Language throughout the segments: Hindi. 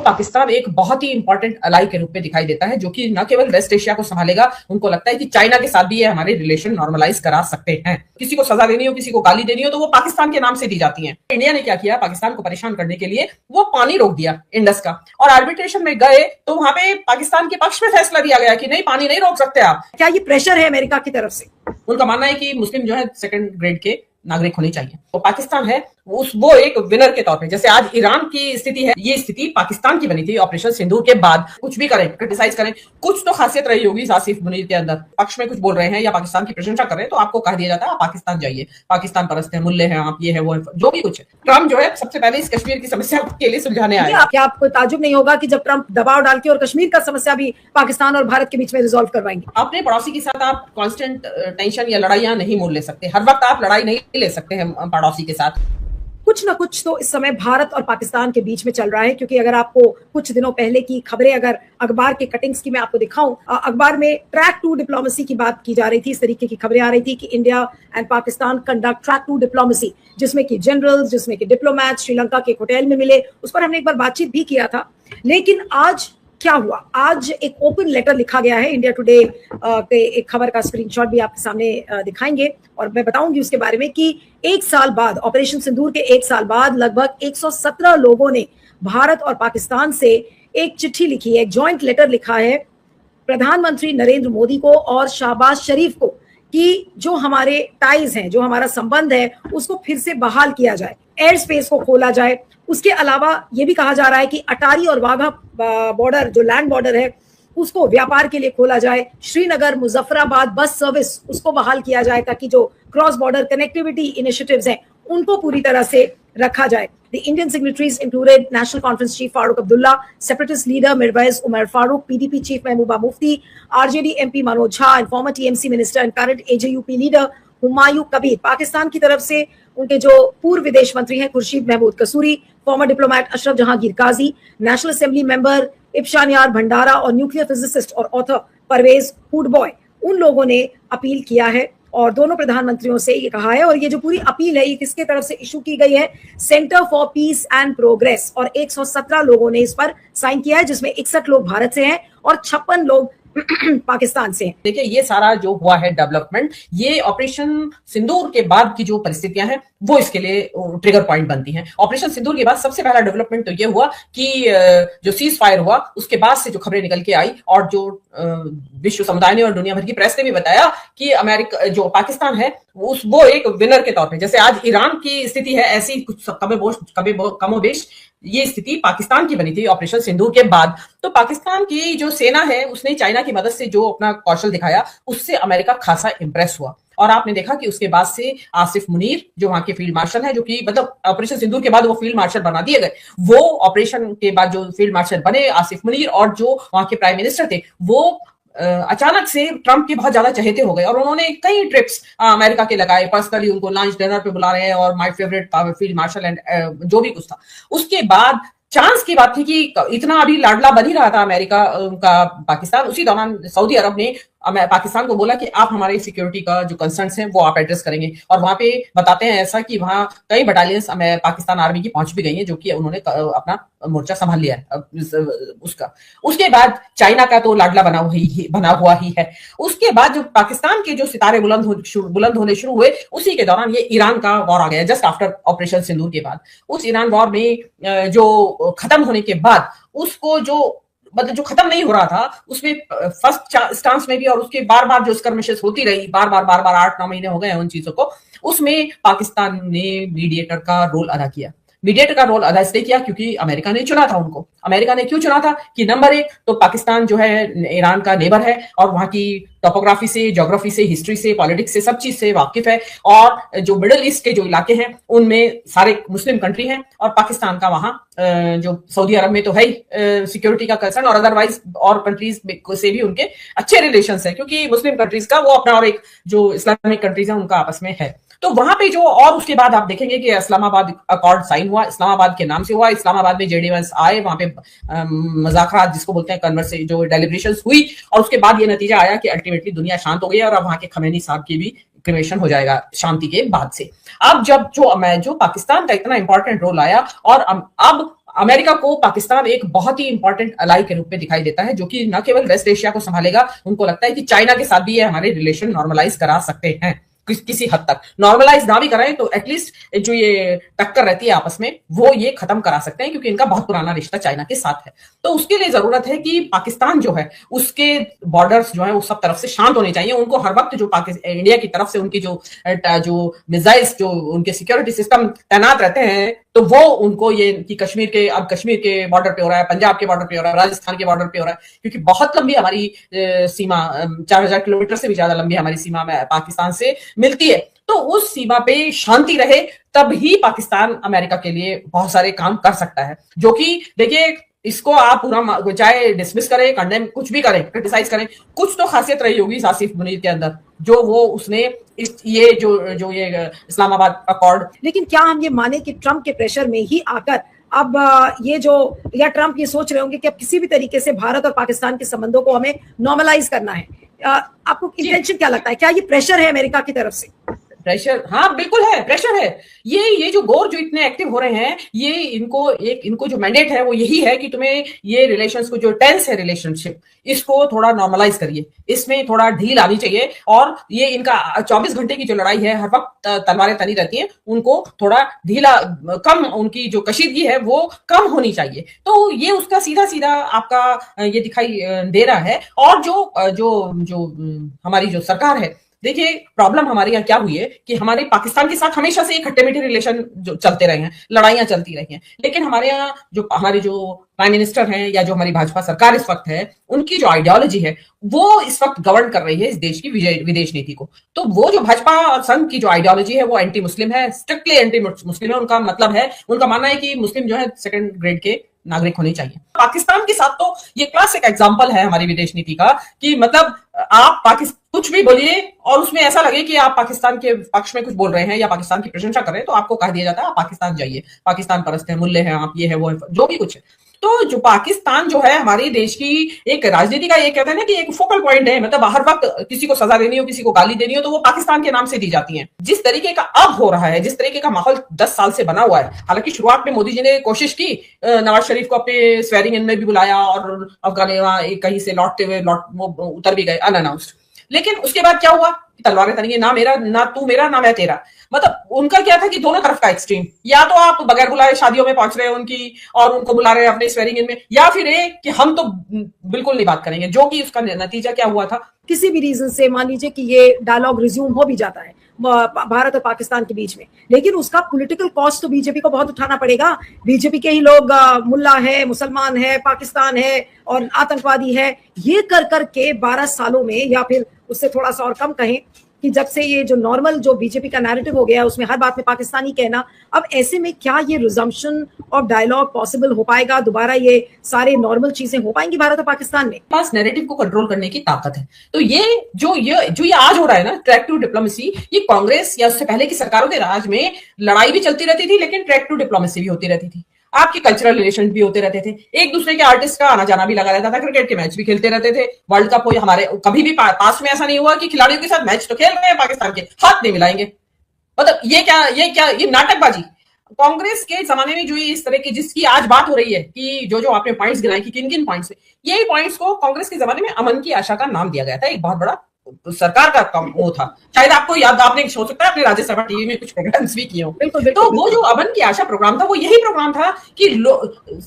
पाकिस्तान एक बहुत ही इंपॉर्टेंट अलाई के रूप में दिखाई देता है, जो कि न केवल वेस्ट एशिया को संभालेगा, उनको लगता है कि चाइना के साथ भी ये हमारे रिलेशन नॉर्मलाइज करा सकते हैं। किसी को सजा देनी हो, किसी को गाली देनी हो, तो वो पाकिस्तान के नाम से दी जाती है। इंडिया ने क्या किया, पाकिस्तान को परेशान करने के लिए वो पानी रोक दिया इंडस का, और आर्बिट्रेशन में गए तो वहां पे पाकिस्तान के पक्ष में फैसला दिया गया कि नहीं, पानी नहीं रोक सकते आप। क्या ये प्रेशर है अमेरिका की तरफ से? उनका मानना है कि मुस्लिम जो है सेकंड ग्रेड के नागरिक होने चाहिए। तो पाकिस्तान है वो एक विनर के तौर पे, जैसे आज ईरान की स्थिति है, ये स्थिति पाकिस्तान की बनी थी ऑपरेशन सिंदूर के बाद। कुछ भी करें, क्रिटिसाइज करें, कुछ तो खासियत रही होगी आसिफ मुनीर के अंदर। पक्ष में कुछ बोल रहे हैं या पाकिस्तान की प्रशंसा कर रहे हैं तो आपको कह दिया जाता है आप पाकिस्तान जाइए, पाकिस्तान परस्त है, मुल्ले हैं आप, ये है वो है, जो भी कुछ है। ट्रम्प जो है सबसे पहले इस कश्मीर की समस्या के लिए सुलझाने आए। क्या आपको ताजुब नहीं होगा कि जब ट्रम्प दबाव डाल के और कश्मीर का समस्या भी पाकिस्तान और भारत के बीच में रिजॉल्व करवाएंगे? अपने पड़ोसी के साथ आप कांस्टेंट टेंशन या लड़ाइयां नहीं मोल ले सकते, हर वक्त आप लड़ाई नहीं ले सकते हैं पड़ोसी के साथ। कुछ ना कुछ तो इस समय भारत और पाकिस्तान के बीच में चल रहा है, क्योंकि अगर आपको कुछ दिनों पहले की खबरें अगर अखबार के कटिंग्स की मैं आपको दिखाऊं, अखबार में ट्रैक टू डिप्लोमेसी की बात की जा रही थी। इस तरीके की खबरें आ रही थी कि India and Pakistan conduct track two diplomacy, जिसमें कि जनरल्स, जिसमें कि डिप्लोमैट श्रीलंका के एक होटल में मिले। उस पर हमने एक बार बातचीत भी किया था। लेकिन आज क्या हुआ? आज एक ओपन लेटर लिखा गया है। इंडिया टुडे के एक खबर का स्क्रीनशॉट भी आपके सामने दिखाएंगे और मैं बताऊंगी उसके बारे में कि एक साल बाद, ऑपरेशन सिंदूर के एक साल बाद, लगभग 117 लोगों ने भारत और पाकिस्तान से एक चिट्ठी लिखी है, एक जॉइंट लेटर लिखा है प्रधानमंत्री नरेंद्र मोदी को और शहबाज शरीफ को कि जो हमारे टाइज हैं, जो हमारा संबंध है, उसको फिर से बहाल किया जाए, एयर स्पेस को खोला जाए। उसके अलावा ये भी कहा जा रहा है कि अटारी और वाघा बॉर्डर, जो लैंड बॉर्डर है, उसको व्यापार के लिए खोला जाए। श्रीनगर मुजफ्फराबाद बस सर्विस, उसको बहाल किया जाए ताकि जो क्रॉस बॉर्डर कनेक्टिविटी इनिशिएटिव्स हैं उनको पूरी तरह से रखा जाए। The Indian signatories included National Conference Chief Farooq Abdullah, Separatist Leader Mirwais Umar Farooq, PDP Chief Mehbooba Mufti, RJD MP Manoj Jha and former TMC Minister and current AJUP Leader Humayun Kabir. Pakistan की तरफ से उनके जो पूर्व विदेश मंत्री हैं खुर्शीद महमूद कसूरी, फॉर्मर डिप्लोमैट अशरफ जहांगीर काजी, नेशनल असेंबली मेंबर इब्शान यार भंडारा और न्यूक्लियर फिजिसिस्ट और ऑथर परवेज हुडबॉय, उन लोगों ने अपील किया है और दोनों प्रधानमंत्रियों से ये कहा है। और ये जो पूरी अपील है ये किसके तरफ से इशू की गई है? Centre for piece and progress, और 117 लोगों ने इस पर साइन किया है, जिसमें 61 लोग भारत से हैं और 56 लोग पाकिस्तान से। देखिए, ये सारा जो हुआ है डेवलपमेंट, ये ऑपरेशन सिंदूर के बाद की जो परिस्थितियां हैं वो इसके लिए ट्रिगर पॉइंट बनती हैं। ऑपरेशन सिंदूर के बाद सबसे पहला डेवलपमेंट तो ये हुआ कि जो सीज फायर हुआ उसके बाद से जो खबरें निकल के आई और जो विश्व समुदाय ने और दुनिया भर की प्रेस ने भी बताया कि अमेरिका, जो पाकिस्तान है, वो एक विनर के तौर पे, जैसे आज ईरान की स्थिति है, ऐसी कुछ कमोबेश ये स्थिति पाकिस्तान की बनी थी ऑपरेशन सिंदूर के बाद। तो पाकिस्तान की जो सेना है उसने चाइना की मदद से जो अपना कौशल दिखाया, उससे अमेरिका खासा इंप्रेस हुआ। और आपने देखा कि उसके बाद से आसिफ मुनीर, जो वहां के फील्ड मार्शल है, जो कि मतलब ऑपरेशन सिंदूर के बाद वो फील्ड मार्शल बना दिए गए, वो ऑपरेशन के बाद जो फील्ड मार्शल बने आसिफ मुनीर, और जो वहां के प्राइम मिनिस्टर थे, वो अचानक से ट्रंप के बहुत ज्यादा चहेते हो गए और उन्होंने कई ट्रिप्स अमेरिका के लगाए। पर्सनली उनको लंच डिनर पे बुला रहे हैं और my favourite field marshal and जो भी कुछ था। उसके बाद चांस की बात थी कि इतना अभी लाडला बन ही रहा था अमेरिका का पाकिस्तान, उसी दौरान सऊदी अरब ने पाकिस्तान को बोला कि आप हमारे सिक्योरिटी का जो कंसर्न्स हैं वो आप एड्रेस करेंगे। और वहां पे बताते हैं ऐसा कि वहां कई बटालियंस पाकिस्तान आर्मी की पहुंच भी गई हैं, जो कि उन्होंने अपना मोर्चा संभाल लिया है उसका। उसके बाद चाइना का तो लाडला बना हुआ ही है। उसके बाद जो पाकिस्तान के जो सितारे बुलंद होने शुरू हुए, उसी के दौरान ये ईरान का वॉर आ गया, जस्ट आफ्टर ऑपरेशन सिंदूर के बाद। उस ईरान वॉर में जो खत्म होने के बाद उसको जो खत्म नहीं हो रहा था, उसमें फर्स्ट स्टांस में भी और उसके बार जो स्कर्मिशेस होती रही, बार 8-9 महीने हो गए उन चीजों को, उसमें पाकिस्तान ने मीडिएटर का रोल अदा किया। मीडिएटर का रोल अदा इसलिए किया क्योंकि अमेरिका ने चुना था उनको। अमेरिका ने क्यों चुना था कि नंबर 1 तो पाकिस्तान जो है ईरान का नेबर है और वहां की टोपोग्राफी से, ज्योग्राफी से, हिस्ट्री से, पॉलिटिक्स से, सब चीज से वाकिफ है। और जो मिडिल ईस्ट के जो इलाके हैं उनमें सारे मुस्लिम कंट्री हैं और पाकिस्तान का वहां जो सऊदी अरब में तो है ही सिक्योरिटी का कंसर्न, और अदरवाइज और कंट्रीज से भी उनके अच्छे रिलेशंस हैं क्योंकि मुस्लिम कंट्रीज का वो अपना और एक जो इस्लामिक कंट्रीज है उनका आपस में है। तो वहां पे जो, और उसके बाद आप देखेंगे कि इस्लामाबाद अकॉर्ड साइन हुआ, इस्लामाबाद के नाम से हुआ। इस्लामाबाद में जेडी वंस आए, वहां पे मुज़ाकरात जिसको बोलते हैं कन्वर्सेशन, जो डेलिब्रेशंस हुई, और उसके बाद ये नतीजा आया कि अल्टीमेटली दुनिया शांत हो गई और अब वहां के खमेनी साहब की भी क्रिमेशन हो जाएगा शांति के बाद से। अब जब जो पाकिस्तान का इतना इंपॉर्टेंट रोल आया और अब अमेरिका को पाकिस्तान एक बहुत ही इंपॉर्टेंट अलाई के रूप में दिखाई देता है, जो कि न केवल वेस्ट एशिया को संभालेगा, उनको लगता है कि चाइना के साथ भी ये हमारे रिलेशन नॉर्मलाइज करा सकते हैं किसी हद तक। नॉर्मलाइज ना भी कराएं तो एटलीस्ट जो ये टक्कर रहती है आपस में वो ये खत्म करा सकते हैं, क्योंकि इनका बहुत पुराना रिश्ता चाइना के साथ है। तो उसके लिए जरूरत है कि पाकिस्तान जो है उसके बॉर्डर्स जो है वो सब तरफ से शांत होने चाहिए। उनको हर वक्त जो इंडिया की तरफ से उनकी जो मिसाइल्स, जो उनके सिक्योरिटी सिस्टम तैनात रहते हैं, तो वो उनको ये कि कश्मीर के बॉर्डर पे हो रहा है, पंजाब के बॉर्डर पे हो रहा है, राजस्थान के बॉर्डर पे हो रहा है, क्योंकि बहुत लंबी हमारी सीमा 4000 किलोमीटर से भी ज्यादा लंबी हमारी सीमा में पाकिस्तान से मिलती है। तो उस सीमा पे शांति रहे, तब ही पाकिस्तान अमेरिका के लिए बहुत सारे काम कर सकता है। जो कि देखिए, इसको आप पूरा चाहे डिसमिस करें, कंडेम कुछ भी करें, क्रिटिसाइज करें, कुछ तो खासियत रही होगी आसिफ मुनीर के अंदर, जो वो उसने ये इस्लामाबाद अकॉर्ड। लेकिन क्या हम ये माने कि ट्रंप के प्रेशर में ही आकर अब ये जो, या ट्रंप ये सोच रहे होंगे कि अब किसी भी तरीके से भारत और पाकिस्तान के संबंधों को हमें नॉर्मलाइज करना है? आपको इंटेंशन क्या लगता है? क्या ये प्रेशर है अमेरिका की तरफ से? प्रेशर, हाँ बिल्कुल है, प्रेशर है। ये जो गोर जो इतने एक्टिव हो रहे हैं, ये इनको जो मैंडेट है वो यही है कि तुम्हें ये रिलेशंस को, जो टेंस है रिलेशनशिप, इसको थोड़ा नॉर्मलाइज करिए, इसमें थोड़ा ढील आनी चाहिए। और ये इनका 24 घंटे की जो लड़ाई है, हर वक्त तलवारें तनी रहती हैं, उनको थोड़ा ढीला, कम, उनकी जो कशीदगी है वो कम होनी चाहिए। तो ये उसका सीधा सीधा आपका ये दिखाई दे रहा है। और जो हमारी जो सरकार है, देखिए प्रॉब्लम हमारे यहाँ क्या हुई है कि हमारे पाकिस्तान के साथ हमेशा से एक खट्टे मीठे रिलेशन जो चलते रहे हैं, लड़ाइयां चलती रही हैं, लेकिन हमारे यहाँ हमारे जो प्राइम मिनिस्टर हैं या जो हमारी भाजपा सरकार इस वक्त है, उनकी जो आइडियोलॉजी है वो इस वक्त गवर्न कर रही है इस देश की विदेश नीति को। तो वो जो भाजपा संघ की जो आइडियोलॉजी है वो एंटी मुस्लिम है, स्ट्रिक्टली एंटी मुस्लिम है। उनका मतलब है, उनका मानना है कि मुस्लिम जो है सेकंड ग्रेड के नागरिक होने चाहिए। पाकिस्तान के साथ तो ये क्लासिक एग्जांपल है हमारी विदेश नीति का, कि मतलब आप कुछ भी बोलिए और उसमें ऐसा लगे कि आप पाकिस्तान के पक्ष में कुछ बोल रहे हैं या पाकिस्तान की प्रशंसा कर रहे हैं, तो आपको कह दिया जाता है आप पाकिस्तान जाइए, पाकिस्तान परस्त है, मुल्ले हैं आप, ये है वो है, जो भी कुछ है। तो जो पाकिस्तान जो है हमारे देश की एक राजनीति का, ये कहते हैं ना कि एक फोकल पॉइंट है, मतलब हर वक्त किसी को सजा देनी हो, किसी को गाली देनी हो, तो वो पाकिस्तान के नाम से दी जाती है। जिस तरीके का अब हो रहा है, जिस तरीके का माहौल 10 साल से बना हुआ है, हालांकि शुरुआत में मोदी जी ने कोशिश की, नवाज शरीफ को अपने स्वेरिंग इन में भी बुलाया और अफगानिस्तान कहीं से लौटते हुए उतर भी गए अनअनाउंस्ड, लेकिन उसके बाद क्या हुआ? तलवारें तनी, ना मेरा ना तू मेरा ना मैं तेरा। मतलब उनका क्या था कि दोनों तरफ का एक्सट्रीम, या तो आप बगैर बुलाए शादियों में पहुंच रहे हो उनकी और उनको बुला रहे हैं अपने स्वेरिंग इन में, या फिर कि हम तो बिल्कुल नहीं बात करेंगे, जो कि उसका नतीजा क्या हुआ था? किसी भी रीजन से मान लीजिए कि ये डायलॉग रिज्यूम हो भी जाता है भारत और पाकिस्तान के बीच में, लेकिन उसका पॉलिटिकल कॉस्ट तो बीजेपी को बहुत उठाना पड़ेगा। बीजेपी के ही लोग मुल्ला है, मुसलमान है, पाकिस्तान है और आतंकवादी है, ये कर करके 12 सालों में, या फिर उससे थोड़ा सा और कम कहें कि जब से ये जो नॉर्मल जो बीजेपी का नैरेटिव हो गया उसमें हर बात में पाकिस्तानी कहना, अब ऐसे में क्या ये रिजम्पशन ऑफ डायलॉग पॉसिबल हो पाएगा? दोबारा ये सारे नॉर्मल चीजें हो पाएंगी भारत और पाकिस्तान में? पास नैरेटिव को कंट्रोल करने की ताकत है। तो ये जो आज हो रहा है ना, ट्रैक टू डिप्लोमेसी, ये कांग्रेस या उससे पहले की सरकारों के राज में लड़ाई भी चलती रहती थी, लेकिन ट्रैक टू डिप्लोमेसी भी होती रहती थी, आपके कल्चरल रिलेशन भी होते रहते थे, एक दूसरे के आर्टिस्ट का आना जाना भी लगा रहता था, क्रिकेट के मैच भी खेलते रहते थे, वर्ल्ड कप हो हमारे, कभी भी पास में ऐसा नहीं हुआ कि खिलाड़ियों के साथ मैच तो खेल रहे हैं पाकिस्तान के, हाथ नहीं मिलाएंगे। मतलब ये नाटकबाजी। कांग्रेस के जमाने में जो इस तरह की जिसकी आज बात हो रही है कि जो आपने पॉइंट्स गिनाए कि किन किन पॉइंट्स में, यही पॉइंट्स को कांग्रेस के जमाने में अमन की आशा का नाम दिया गया था, एक बहुत बड़ा सरकार का काम वो था। शायद आपको याद, आपने हो सकता है अपने राज्यसभा टीवी में कुछ प्रोग्राम्स भी किए हो। तो वो जो अमन की आशा प्रोग्राम था, वो यही प्रोग्राम था कि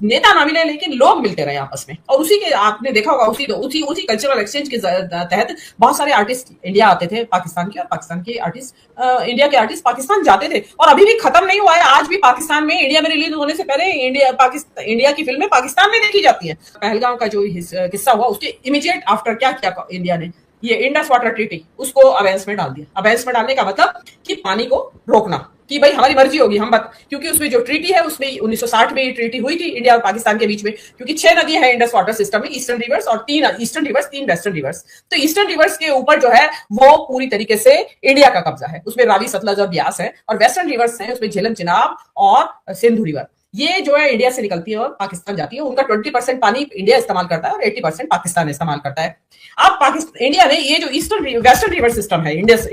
नेता ना मिले लेकिन लोग मिलते रहे आपस में, और उसी के आपने देखा होगा उसी कल्चरल एक्सचेंज के तहत बहुत सारे आर्टिस्ट इंडिया आते थे पाकिस्तान के, और पाकिस्तान के आर्टिस्ट इंडिया के आर्टिस्ट पाकिस्तान जाते थे, और अभी भी खत्म नहीं हुआ है। आज भी पाकिस्तान में इंडिया में रिलीज होने से पहले इंडिया की फिल्में पाकिस्तान में देखी जाती है। पहलगाम का जो किस्सा हुआ, उसके इमीडिएट आफ्टर क्या किया इंडिया ने, ये इंडस वाटर ट्रीटी, उसको अबेंस में डाल दिया। अबेंस में डालने का मतलब कि पानी को रोकना, कि भाई हमारी मर्जी होगी हम क्योंकि उसमें जो ट्रीटी है उसमें 1960 में ये ट्रीटी हुई थी इंडिया और पाकिस्तान के बीच में, क्योंकि 6 नदियां हैं इंडस वाटर सिस्टम में, ईस्टर्न रिवर्स और 3 ईस्टर्न रिवर्स, 3 वेस्टर्न रिवर्स। तो ईस्टर्न रिवर्स के ऊपर जो है वो पूरी तरीके से इंडिया का कब्जा है, उसमें रावी, सतलज और ब्यास है, और वेस्टर्न रिवर्स है उसमें झेलम, चिनाब और सिंधु रिवर। ये जो है इंडिया से निकलती है और पाकिस्तान जाती है। उनका 20% पानी इंडिया इस्तेमाल करता है और 80% पाकिस्तान इस्तेमाल करता है। अब पाकिस्तान इंडिया ने ये जो ईस्टर्न वेस्टर्न रिवर सिस्टम है, इंडस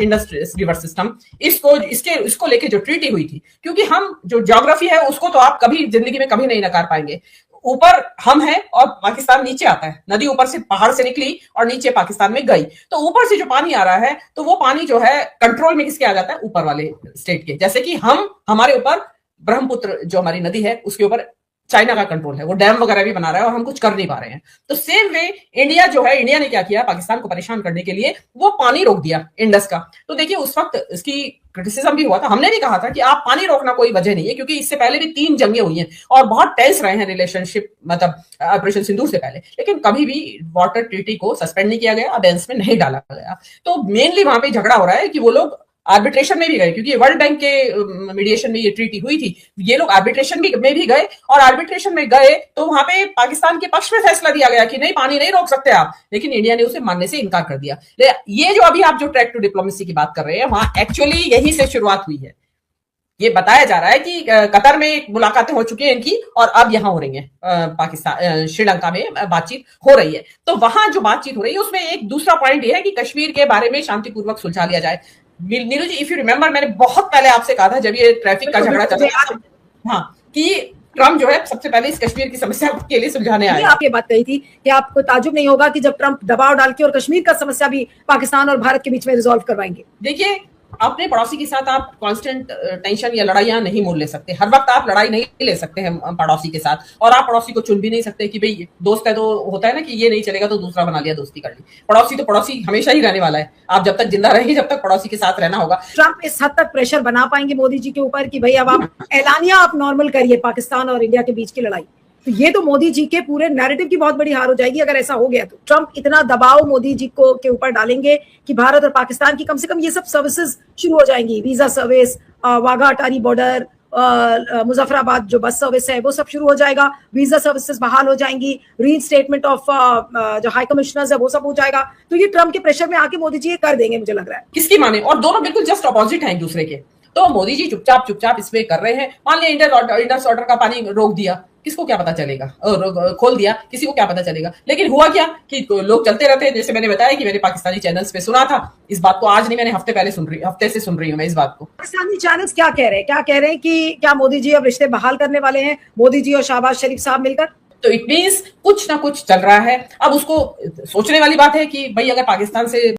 रिवर सिस्टम, इसको लेके जो ट्रीटी हुई थी, क्योंकि हम जो ज्योग्राफी है उसको तो आप कभी जिंदगी में कभी नहीं नकार पाएंगे। ऊपर हम हैं और पाकिस्तान नीचे आता है, नदी ऊपर से पहाड़ से निकली और नीचे पाकिस्तान में गई, तो ऊपर से जो पानी आ रहा है तो वो पानी जो है कंट्रोल में किसके आ जाता है, ऊपर वाले स्टेट के। जैसे कि हमारे ऊपर ब्रह्मपुत्र जो हमारी नदी है उसके ऊपर चाइना का कंट्रोल है, वो डैम वगैरह भी बना रहा है और हम कुछ कर नहीं पा रहे हैं। तो सेम वे इंडिया जो है, इंडिया ने क्या किया, पाकिस्तान को परेशान करने के लिए वो पानी रोक दिया इंडस का। तो देखिए उस वक्त इसकी क्रिटिसिज्म भी हुआ था, हमने भी कहा था कि आप पानी रोकना कोई वजह नहीं है, क्योंकि इससे पहले भी 3 जंगें हुई हैं और बहुत टेंस रहे हैं रिलेशनशिप, मतलब ऑपरेशन सिंदूर से पहले, लेकिन कभी भी वाटर ट्रीटी को सस्पेंड नहीं किया गया, अबेंस में नहीं डाला गया। तो मेनली वहां पे झगड़ा हो रहा है कि वो लोग आर्बिट्रेशन में भी गए, क्योंकि वर्ल्ड बैंक के मीडिएशन में ये ट्रीटी हुई थी, ये लोग आर्बिट्रेशन में भी गए, और आर्बिट्रेशन में गए तो वहां पे पाकिस्तान के पक्ष में फैसला दिया गया कि नहीं, पानी नहीं रोक सकते आप, लेकिन इंडिया ने उसे मानने से इनकार कर दिया। ये जो अभी आप जो ट्रैक टू डिप्लोमेसी की बात कर रहे हैं, वहां एक्चुअली यही से शुरुआत हुई है। ये बताया जा रहा है कि कतर में मुलाकातें हो चुकी हैं इनकी और अब यहां हो रही है, पाकिस्तान श्रीलंका में बातचीत हो रही है। तो वहां जो बातचीत हो रही है उसमें एक दूसरा पॉइंट ये है कि कश्मीर के बारे में शांतिपूर्वक सुलझा लिया जाए। नीरू जी, इफ यू रिमेंबर, मैंने बहुत पहले आपसे कहा था जब ये ट्रैफिक का झगड़ा चल रहा था, हाँ, कि ट्रम्प जो है सबसे पहले इस कश्मीर की समस्या के लिए सुलझाने आए। आप ये बात कही थी कि आपको ताजुब नहीं होगा कि जब ट्रम्प दबाव डाल के और कश्मीर का समस्या भी पाकिस्तान और भारत के बीच में रिजॉल्व करवाएंगे। देखिए, अपने पड़ोसी के साथ आप कांस्टेंट टेंशन या लड़ाइयां नहीं मोल ले सकते, हर वक्त आप लड़ाई नहीं ले सकते हैं पड़ोसी के साथ, और आप पड़ोसी को चुन भी नहीं सकते कि भाई दोस्त है तो होता है ना कि ये नहीं चलेगा तो दूसरा बना लिया, दोस्ती कर ली। पड़ोसी तो पड़ोसी हमेशा ही रहने वाला है, आप जब तक जिंदा रहेंगे जब तक पड़ोसी के साथ रहना होगा। ट्रम्प इस हद तक प्रेशर बना पाएंगे मोदी जी के ऊपर कि भाई अब आप ऐलानिया आप नॉर्मल करिए पाकिस्तान और इंडिया के बीच की लड़ाई, तो ये तो मोदी जी के पूरे नैरेटिव की बहुत बड़ी हार हो जाएगी अगर ऐसा हो गया तो। ट्रम्प इतना दबाव मोदी जी को के ऊपर डालेंगे कि भारत और पाकिस्तान की कम से कम ये सब सर्विसेज शुरू हो जाएंगी, visa service, Wagah Attari border, Muzaffarabad जो बस सर्विस है वो सब शुरू हो जाएगा, वीजा सर्विसेज बहाल हो जाएंगी, रीइंस्टेटमेंट ऑफ जो हाई कमिश्नर्स है वो सब हो जाएगा। तो ये ट्रम्प के प्रेशर में आके मोदी जी ये कर देंगे, मुझे लग रहा है। किसकी माने, और दोनों बिल्कुल जस्ट अपोजिट हैं एक दूसरे के। तो मोदी जी चुपचाप इसमें कर रहे हैं। मान लिया इंडस वाटर का पानी रोक दिया, किसको क्या पता चलेगा, और खोल दिया, किसी को क्या पता चलेगा। लेकिन हुआ क्या कि लोग चलते रहते हैं, जैसे मैंने बताया कि मैंने पाकिस्तानी चैनल्स पे सुना था इस बात को, आज नहीं, मैंने हफ्ते से सुन रही हूँ मैं इस बात को। पाकिस्तानी चैनल्स क्या कह रहे हैं कि क्या मोदी जी अब रिश्ते बहाल करने वाले हैं, मोदी जी और शहबाज शरीफ साहब मिलकर? तो इट मींस कुछ ना कुछ चल रहा है। अब उसको सोचने वाली बात है कि भाई अगर पाकिस्तान से